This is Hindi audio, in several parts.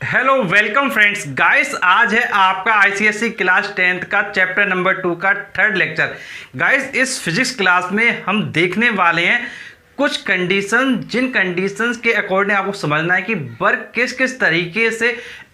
हेलो वेलकम फ्रेंड्स गाइस, आज है आपका आईसीएसई क्लास 10th का चैप्टर नंबर 2 का थर्ड लेक्चर। गाइस, इस फिजिक्स क्लास में हम देखने वाले हैं कुछ कंडीशन, जिन कंडीशंस के अकॉर्डिंग आपको समझना है कि वर्क किस किस तरीके से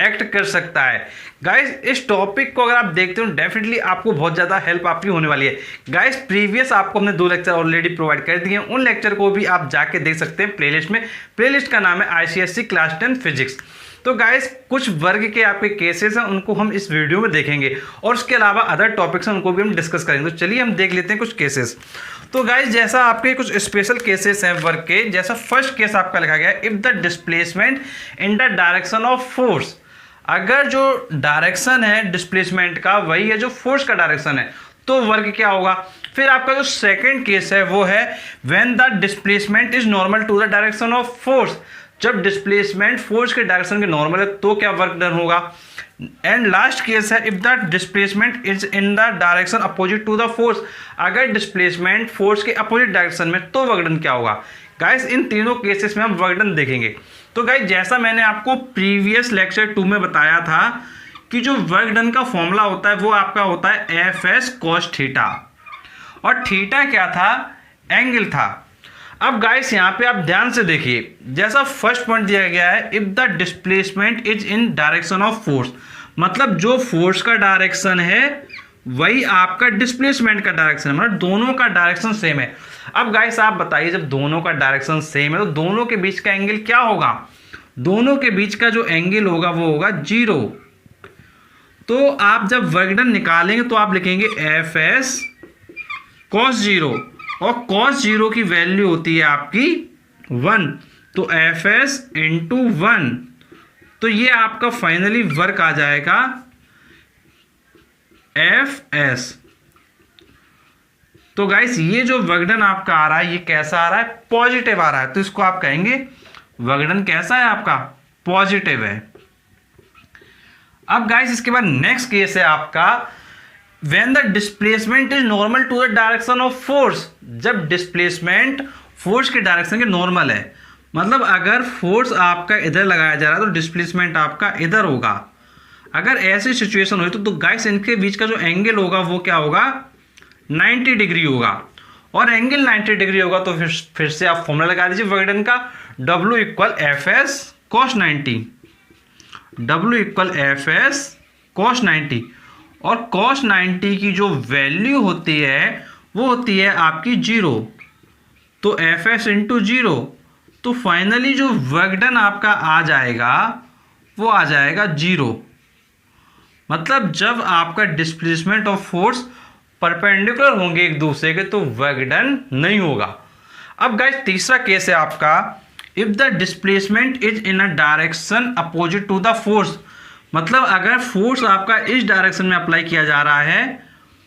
एक्ट कर सकता है। गाइस, इस टॉपिक को अगर आप देखते हो डेफिनेटली आपको बहुत ज़्यादा हेल्प आपकी होने वाली है। गाइस, प्रीवियस आपको हमने 2 लेक्चर ऑलरेडी प्रोवाइड कर दिए हैं, उन लेक्चर को भी आप जाके देख सकते हैं प्लेलिस्ट में। प्लेलिस्ट का नाम है आईसीएसई क्लास 10 फिजिक्स। तो गाइस, कुछ वर्ग के आपके केसेस हैं, उनको हम इस वीडियो में देखेंगे और उसके अलावा अदर टॉपिक्स हैं, उनको भी हम डिस्कस करेंगे। तो चलिए हम देख लेते हैं कुछ केसेस। तो गाइस, जैसा आपके कुछ स्पेशल केसेस हैं वर्ग के, जैसा फर्स्ट केस आपका लिखा गया है, if the displacement in the direction of force. अगर जो डायरेक्शन है डिस्प्लेसमेंट का वही है जो फोर्स का डायरेक्शन है, तो वर्ग क्या होगा। फिर आपका जो सेकंड केस है वो है when the displacement is normal to the direction of force. जब डिस्प्लेसमेंट फोर्स के डायरेक्शन के नॉर्मल है तो क्या वर्क डन होगा। एंड लास्ट केस है if the displacement is in the direction opposite to the force. अगर डिस्प्लेसमेंट फोर्स के अपोजिट डायरेक्शन में तो वर्क डन क्या होगा। गाइस, इन तीनों केसेस में हम वर्क डन देखेंगे। तो गाइस, जैसा मैंने आपको प्रीवियस लेक्चर 2 में बताया था कि जो वर्क डन का फॉर्मूला होता है वो आपका होता है एफ एस कॉस थीटा, और थीटा क्या था, एंगल था। अब गाइस, यहाँ पे आप ध्यान से देखिए, जैसा फर्स्ट पॉइंट दिया गया है if the displacement is in direction of force, मतलब जो फोर्स का डायरेक्शन है वही आपका डिस्प्लेसमेंट का डायरेक्शन है, मतलब दोनों का डायरेक्शन सेम है। अब गाइस, आप बताइए, जब दोनों का डायरेक्शन सेम है तो दोनों के बीच का एंगल क्या होगा। दोनों के बीच का जो एंगल होगा वो होगा 0। तो आप जब वर्क डन निकालेंगे तो आप लिखेंगे एफ एस कॉस 0, और cos 0 की वैल्यू होती है आपकी 1, तो एफ एस इंटू 1, तो ये आपका फाइनली वर्क आ जाएगा एफ एस। तो गाइस, ये जो वर्क डन आपका आ रहा है ये कैसा आ रहा है, पॉजिटिव आ रहा है, तो इसको आप कहेंगे वर्क डन कैसा है आपका, पॉजिटिव है। अब गाइस, इसके बाद नेक्स्ट केस है आपका when the displacement is normal to the direction of force। जब डिस्प्लेसमेंट फोर्स के डायरेक्शन के नॉर्मल है, मतलब अगर फोर्स आपका इधर लगाया जा रहा है तो डिस्प्लेसमेंट आपका इधर होगा। अगर ऐसी सिचुएशन हुई तो गाइस, इनके बीच का जो एंगल होगा वो क्या होगा, 90 डिग्री होगा। और एंगल 90 डिग्री होगा तो फिर से आप फॉर्मूला लगा दीजिए वर्क डन का, W equal F S cos 90, W equal F S cos 90, और cos 90 की जो वैल्यू होती है वो होती है आपकी 0, तो एफ एस इंटू 0, तो फाइनली जो वर्क डन आपका आ जाएगा वो आ जाएगा 0। मतलब जब आपका डिस्प्लेसमेंट ऑफ फोर्स परपेंडिकुलर होंगे एक दूसरे के तो वर्क डन नहीं होगा। अब गाइस, तीसरा केस है आपका if the displacement is in a direction opposite to the force, मतलब अगर फोर्स आपका इस डायरेक्शन में अप्लाई किया जा रहा है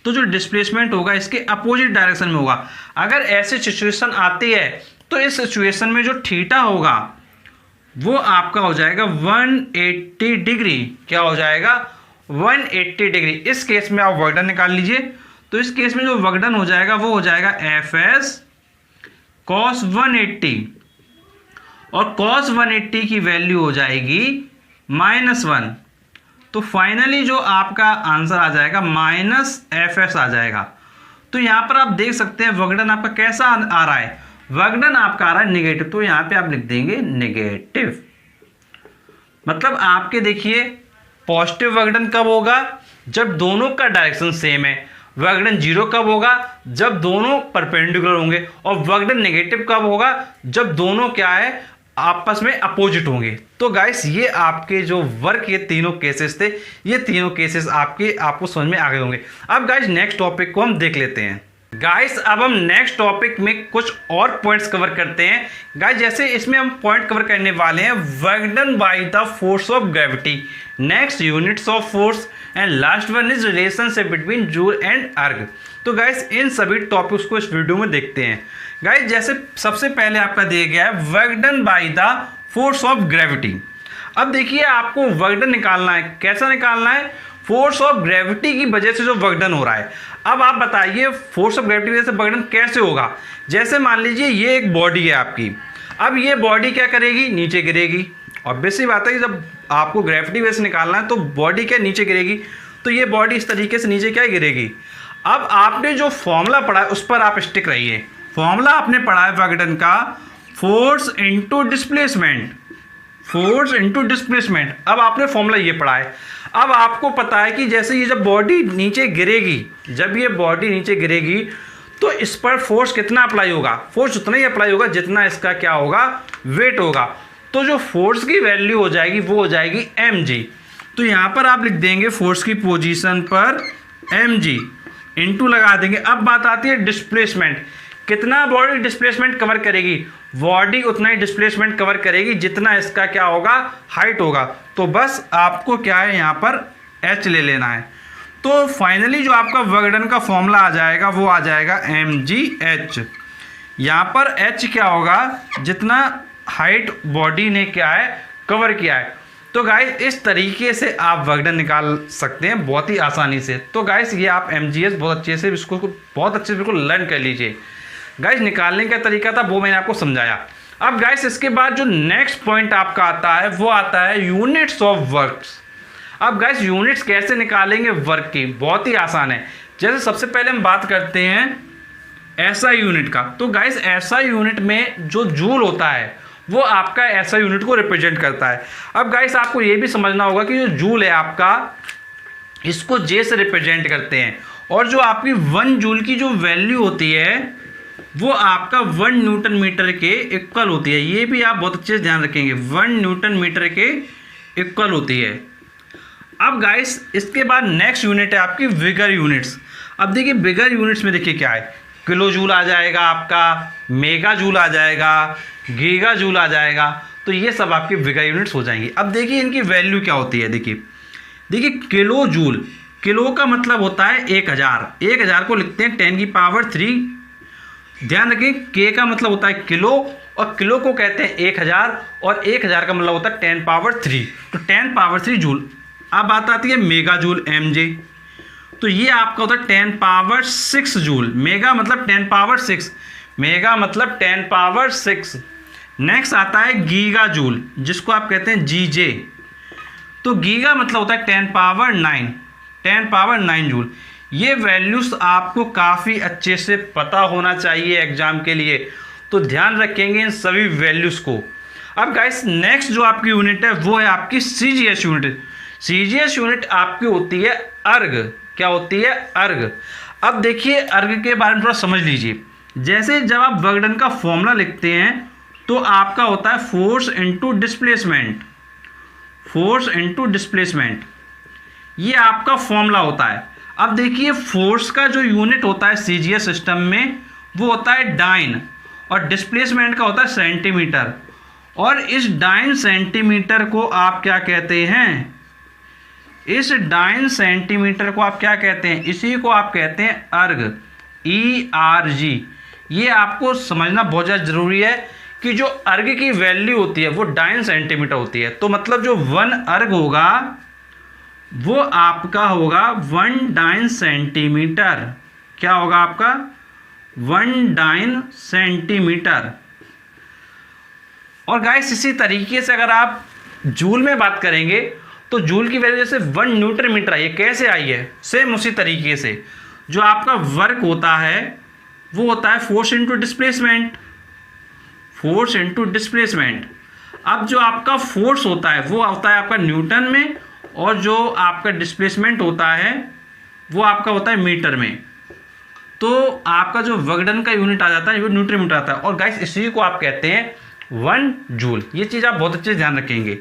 तो जो डिस्प्लेसमेंट होगा इसके अपोजिट डायरेक्शन में होगा। अगर ऐसी सिचुएशन आती है तो इस सिचुएशन में जो थीटा होगा वो आपका हो जाएगा 180 डिग्री। क्या हो जाएगा, 180 डिग्री। इस केस में आप वर्क डन निकाल लीजिए, तो इस केस में जो वर्क डन हो जाएगा वो हो जाएगा एफ एस कॉस 180, और कॉस 180 की वैल्यू हो जाएगी -1, तो फाइनली जो आपका आंसर आ जाएगा माइनस एफ एस आ जाएगा। तो यहां पर आप देख सकते हैं वर्क डन आपका कैसा आ रहा है, वर्क डन आपका आ रहा है नेगेटिव, तो यहां पे आप लिख देंगे नेगेटिव। मतलब आपके देखिए, पॉजिटिव वर्क डन कब होगा, जब दोनों का डायरेक्शन सेम है। वर्क डन 0 कब होगा, जब दोनों परपेंडिकुलर होंगे। और वर्क डन नेगेटिव कब होगा, जब दोनों क्या है, आपस में अपोजिट होंगे। तो गाइस, ये आपके जो वर्क ये तीनों केसेस थे, ये तीनों केसेस आपको समझ में आ गए होंगे। अब गाइस, नेक्स्ट टॉपिक को हम देख लेते हैं। गाइस, अब हम नेक्स्ट टॉपिक में कुछ और पॉइंट्स कवर करते हैं। गाइस, जैसे इसमें हम पॉइंट कवर करने वाले हैं work done by the force of gravity, next units of force, and last one is relationship between joule and अर्ग। तो गाइस, इन सभी टॉपिक्स को इस वीडियो में देखते हैं। गाइस, जैसे सबसे पहले आपका दिया गया है work done by the force of gravity. अब देखिए, आपको वर्क डन निकालना है, कैसा निकालना है, फोर्स ऑफ ग्रेविटी की वजह से जो वर्क डन हो रहा है। अब आप बताइए फोर्स ऑफ ग्रेविटी की वजह से वर्क डन कैसे होगा। जैसे मान लीजिए ये एक बॉडी है आपकी, अब ये बॉडी क्या करेगी, नीचे गिरेगी, ऑब्वियस सी बात है कि जब आपको ग्रेविटी वेव से निकालना है तो बॉडी क्या नीचे गिरेगी, तो ये बॉडी इस तरीके से नीचे क्या गिरेगी। अब आपने जो फॉर्मूला पढ़ा है उस पर आप स्टिक रहिए। फॉर्मूला आपने पढ़ा है वगडन का, force into displacement, force into displacement. अब आपने फॉर्मूला ये पढ़ा है। अब आपको पता है कि जैसे ये जब बॉडी नीचे गिरेगी, जब ये बॉडी नीचे गिरेगी तो इस पर फोर्स कितना अप्लाई होगा, फोर्स उतना ही अप्लाई होगा जितना इसका क्या होगा, वेट होगा। तो जो फोर्स की वैल्यू हो जाएगी वो हो जाएगी mg। तो यहाँ पर आप लिख देंगे फोर्स की पोजीशन पर mg, इनटू लगा देंगे। अब बात आती है डिस्प्लेसमेंट, कितना बॉडी डिस्प्लेसमेंट कवर करेगी, बॉडी उतना ही डिस्प्लेसमेंट कवर करेगी जितना इसका क्या होगा, हाइट होगा। तो बस आपको क्या है यहाँ पर h ले लेना है। तो फाइनली जो आपका वगडन का फॉर्मूला आ जाएगा वो आ जाएगा mgh। यहाँ पर h क्या होगा, जितना हाइट बॉडी ने क्या है कवर किया है। तो गाइस इस तरीके से आप वगडन निकाल सकते हैं बहुत ही आसानी से। तो गाइस ये आप mgh बहुत अच्छे से इसको बहुत अच्छे से बिल्कुल लर्न कर लीजिए। गाइस निकालने का तरीका था वो मैंने आपको समझाया। अब गाइस इसके बाद जो नेक्स्ट पॉइंट आपका आता है वो आता है यूनिट्स ऑफ वर्क्स। अब गाइस यूनिट्स कैसे निकालेंगे वर्क की, बहुत ही आसान है। जैसे सबसे पहले हम बात करते हैं SI यूनिट का। तो गाइस SI यूनिट में जो जूल होता है वो आपका SI यूनिट को रिप्रेजेंट करता है। अब गाइस आपको ये भी समझना होगा कि जो जूल है आपका, इसको J से रिप्रेजेंट करते हैं, और जो आपकी 1 जूल की जो वैल्यू होती है वो आपका 1 न्यूटन मीटर के इक्वल होती है। ये भी आप बहुत अच्छे से ध्यान रखेंगे, 1 न्यूटन मीटर के इक्वल होती है। अब गाइस इसके बाद नेक्स्ट यूनिट है आपकी बिगर यूनिट्स। अब देखिए बिगर यूनिट्स में देखिए क्या है, किलो जूल आ जाएगा आपका, मेगा जूल आ जाएगा, गीगा जूल आ जाएगा। तो ये सब आपकी बिगर यूनिट्स हो जाएंगी। अब देखिए इनकी वैल्यू क्या होती है। देखिए किलो जूल, किलो का मतलब होता है 1000, 1000 को लिखते हैं 10 की पावर 3। ध्यान रखिए के का मतलब होता है किलो, और किलो को कहते हैं 1000, और 1000 का मतलब होता है 10 पावर 3, तो 10 पावर 3 जूल। अब बात आती है मेगा जूल mj। तो ये आपका होता है 10 पावर 6 जूल। मेगा मतलब 10 पावर 6, मेगा मतलब 10 पावर 6। नेक्स्ट आता है गीगा जूल, जिसको आप कहते हैं gj। तो गीगा मतलब होता है 10 पावर 9, 10 पावर 9 जूल। ये वैल्यूज आपको काफ़ी अच्छे से पता होना चाहिए एग्जाम के लिए, तो ध्यान रखेंगे इन सभी वैल्यूज़ को। अब गाइस नेक्स्ट जो आपकी यूनिट है वो है आपकी CGS यूनिट। CGS यूनिट आपकी होती है अर्ग। क्या होती है? अर्ग। अब देखिए अर्ग के बारे में थोड़ा समझ लीजिए। जैसे जब आप वगडन का फॉर्मूला लिखते हैं तो आपका होता है force into displacement, force into displacement, ये आपका फॉर्मूला होता है। अब देखिए फोर्स का जो यूनिट होता है CGS सिस्टम में वो होता है डाइन, और डिस्प्लेसमेंट का होता है सेंटीमीटर। और इस डाइन सेंटीमीटर को आप क्या कहते हैं? इस डाइन सेंटीमीटर को आप क्या कहते हैं? इसी को आप कहते हैं अर्ग, ERG। ये आपको समझना बहुत ज़्यादा ज़रूरी है कि जो अर्ग की वैल्यू होती है वो डाइन सेंटीमीटर होती है। तो मतलब जो 1 अर्ग होगा वो आपका होगा 1 डाइन सेंटीमीटर। क्या होगा आपका? 1 डाइन सेंटीमीटर। और गाइस इसी तरीके से अगर आप जूल में बात करेंगे तो जूल की वैल्यू जैसे 1 न्यूटन मीटर आई है, कैसे आई है? सेम उसी तरीके से जो आपका वर्क होता है वो होता है force into displacement, force into displacement. अब जो आपका फोर्स होता है वो होता है आपका न्यूटन में, और जो आपका डिस्प्लेसमेंट होता है वो आपका होता है मीटर में। तो आपका जो वगडन का यूनिट आ जाता है वो न्यूटन मीटर आता है। और गाइस इसी को आप कहते हैं 1 जूल। ये चीज़ आप बहुत अच्छे से ध्यान रखेंगे।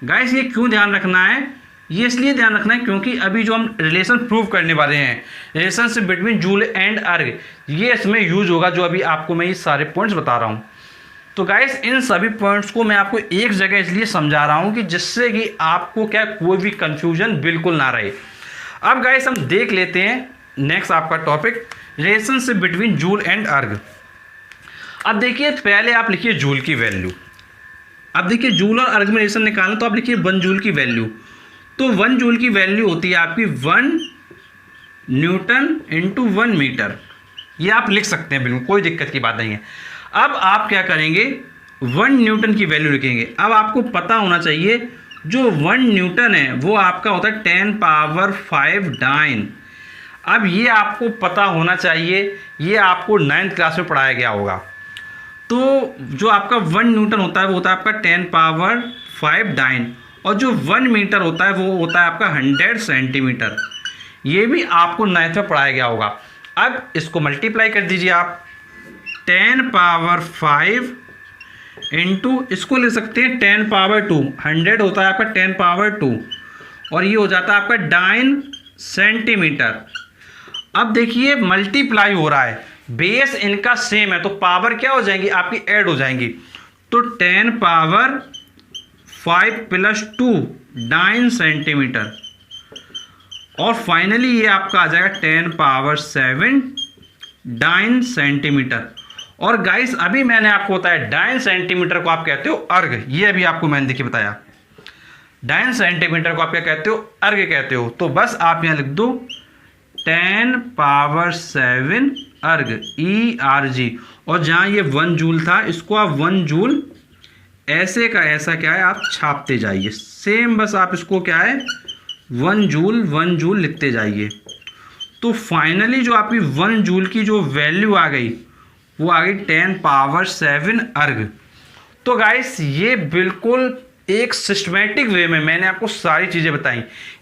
गाइस ये क्यों ध्यान रखना है? ये इसलिए ध्यान रखना है क्योंकि अभी जो हम रिलेशन प्रूव करने वाले हैं, रिलेशनशिप बिटवीन जूल एंड अर्ग, ये इसमें यूज होगा, जो अभी आपको मैं ये सारे पॉइंट्स बता रहा हूँ। तो गाइस इन सभी पॉइंट्स को मैं आपको एक जगह इसलिए समझा रहा हूँ कि जिससे कि आपको क्या कोई भी कंफ्यूजन बिल्कुल ना रहे। अब गाइस हम देख लेते हैं नेक्स्ट आपका topic, relationship between joule and अर्ग। अब देखिए पहले आप लिखिए जूल की वैल्यू। अब देखिए जूल और अर्ग में रिलेशन निकालना, तो आप लिखिए 1 जूल की वैल्यू। तो 1 जूल की वैल्यू होती है आपकी 1 न्यूटन इंटू 1 मीटर। ये आप लिख सकते हैं, बिल्कुल कोई दिक्कत की बात नहीं है। अब आप क्या करेंगे, 1 न्यूटन की वैल्यू लिखेंगे। अब आपको पता होना चाहिए जो 1 न्यूटन है वो आपका होता है 10 पावर 5 डाइन। अब ये आपको पता होना चाहिए, ये आपको 9th क्लास में पढ़ाया गया होगा। तो जो आपका 1 न्यूटन होता है वो होता है आपका 10 पावर 5 डाइन, और जो 1 मीटर होता है वो होता है आपका 100 सेंटीमीटर। ये भी आपको 9th में पढ़ाया गया होगा। अब इसको मल्टीप्लाई कर दीजिए आप, 10 पावर 5 इंटू, इसको ले सकते हैं 10 पावर 2, 100 होता है आपका 10 पावर 2, और ये हो जाता है आपका 9 सेंटीमीटर। अब देखिए मल्टीप्लाई हो रहा है, बेस इनका सेम है तो पावर क्या हो जाएंगी आपकी, ऐड हो जाएंगी। तो 10 पावर 5 प्लस 2 9 सेंटीमीटर, और फाइनली ये आपका आ जाएगा 10 पावर 7 9 सेंटीमीटर। और गाइस अभी मैंने आपको बताया 9 सेंटीमीटर को आप कहते हो अर्घ, ये अभी आपको मैंने देखिए बताया 9 सेंटीमीटर को आप क्या कहते हो, अर्घ कहते हो। तो बस आप यहां लिख दो 10 पावर 7 अर्घ, ERG, और जहां ये 1 जूल था इसको आप 1 जूल ऐसे का ऐसा क्या है आप छापते जाइए, सेम बस आप इसको क्या है 1 जूल लिखते जाइए। तो फाइनली जो आपकी 1 जूल की जो वैल्यू आ गई वो आ गई 10 पावर 7 अर्घ। तो गाइस ये बिल्कुल एक सिस्टमेटिक वे में मैंने आपको सारी चीज़ें बताई।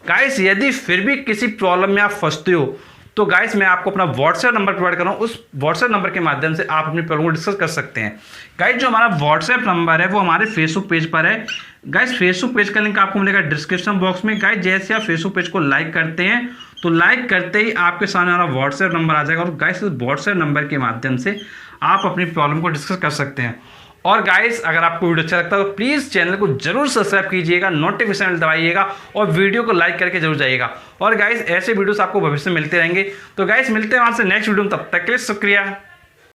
गाइस यदि फिर भी किसी प्रॉब्लम में आप फंसते हो तो गाइस मैं आपको अपना व्हाट्सएप नंबर प्रोवाइड कर रहा हूँ, उस व्हाट्सएप नंबर के माध्यम से आप अपनी प्रॉब्लम को डिस्कस कर सकते हैं। गाइस जो हमारा व्हाट्सएप नंबर है वो हमारे फेसबुक पेज पर है। गाइस फेसबुक पेज का लिंक आपको मिलेगा डिस्क्रिप्शन बॉक्स में। गाइस जैसे आप फेसबुक पेज को लाइक करते हैं तो लाइक करते ही आपके सामने हमारा व्हाट्सएप नंबर आ जाएगा, और गाइस इस व्हाट्सएप नंबर के माध्यम से आप अपनी प्रॉब्लम को डिस्कस कर सकते हैं। और गाइस अगर आपको वीडियो अच्छा लगता है तो प्लीज़ चैनल को जरूर सब्सक्राइब कीजिएगा, नोटिफिकेशन दबाइएगा और वीडियो को लाइक करके जरूर जाइएगा। और गाइस ऐसे वीडियोस आपको भविष्य में मिलते रहेंगे। तो गाइस मिलते हैं वहाँ से नेक्स्ट वीडियो में, तब तक के लिए शुक्रिया।